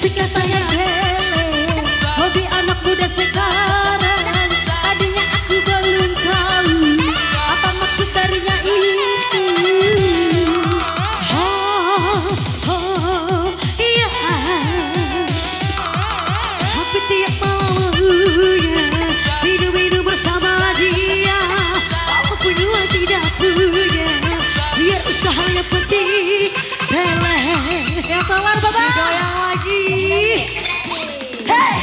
musik kata yang hele, hobi anak muda sekarang. Tadinya aku belum tahu apa maksud darinya itu. Iya. Tapi tiap malamnya hidup bersama dia, walaupun dua tidak punya. Biar usahanya penting, hele. Yang keluar Baba, goyang lagi. Hey.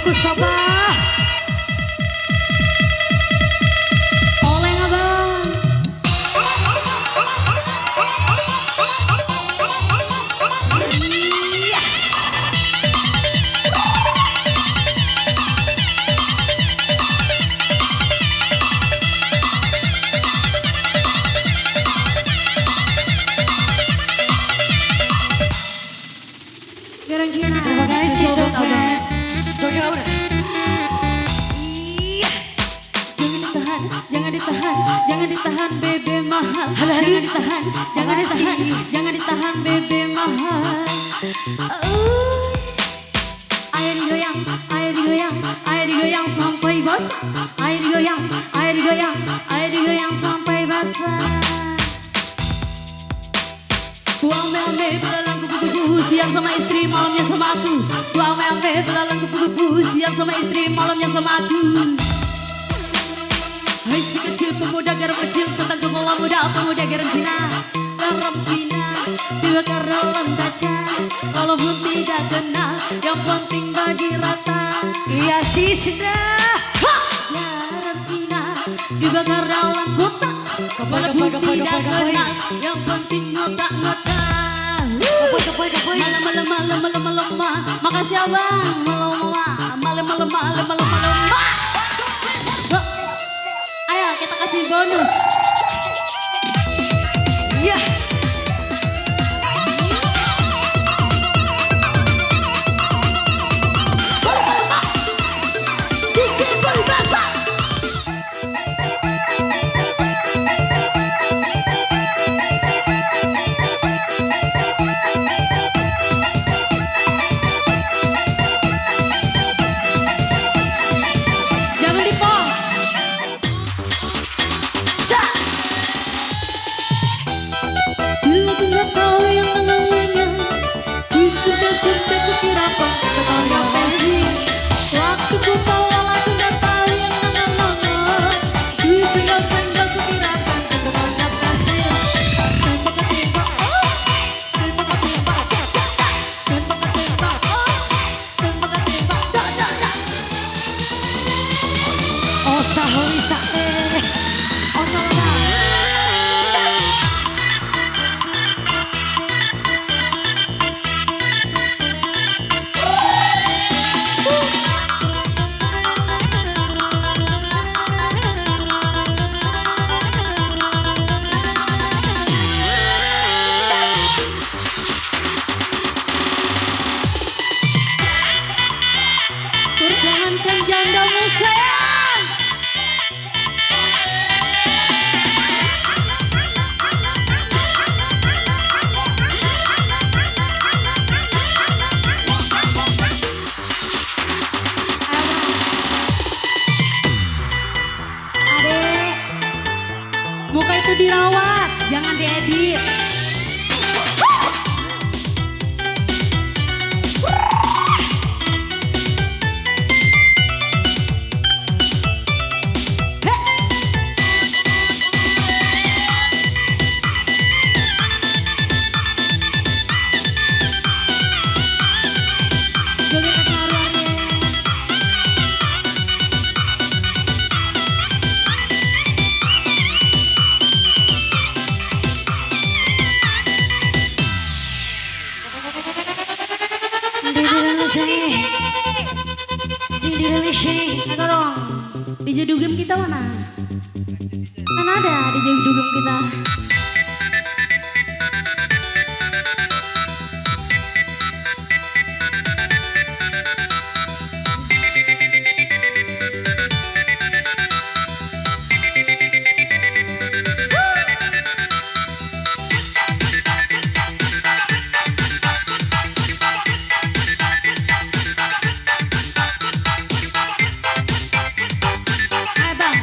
Bosku Sabah. Oleh abang. Iya. Garang Cina. Terima kasih Sobat sobat. abang. Joget apa? Iya. Jangan ditahan, jangan ditahan bebe mahal. Halo, halo. Jangan ditahan, Makasih. jangan ditahan bebe mahal. Air digoyang, air digoyang, air digoyang sampai basah. Air digoyang, air digoyang, air digoyang sampai basah. Ku ambil belalang kupu-kupu, siang sama istri, malamnya sama aku. Ku ambil belalang kupu-kupu, siang sama istri, malamnya sama aku. Hai si kecil pemuda garam kecil, tentang gemala muda pemuda garam Cina. Garam Cina, dua karolan kaca. Walaupun tidak kenal, yang penting bagi rata. Iya sih sudah. Garam Cina, dibakar dalam kotak. Walaupun tidak kenal, yang penting ngotak-ngotak. Malam, makasih abang. Malam. Ayo kita kasih bonus. Iya. DJ Boy Basah. Jangan di-pause. Dulu aku nggak tahu yang namanya sudah kukira apa kata pensi. Waktu ku bawa aku nggak tahu yang namanya sudah kukira apa kata pensi. Tembak, oh, tembak, dak. Oh sahoi Oh salah. Pertahankan jandamu sayang. Adek, muka itu dirawat, jangan diedit. Joget keharuannya. Ayo dong, DJ Dugem kita mana? Kan ada DJ Dugem kita. Ayo bang.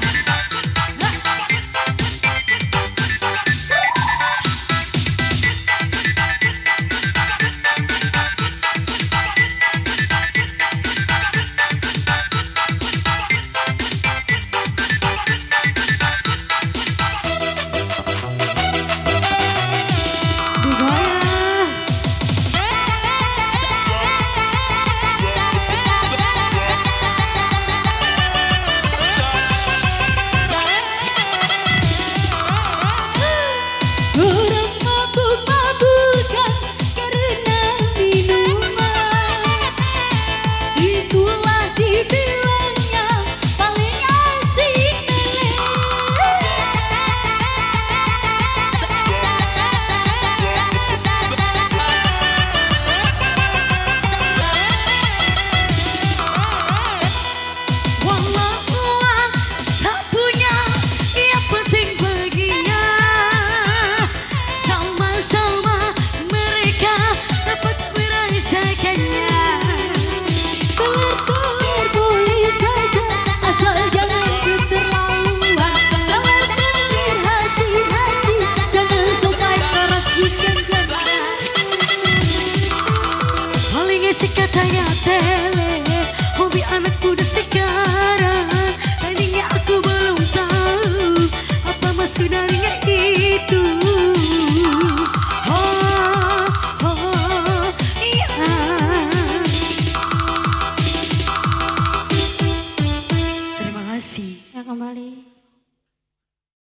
itu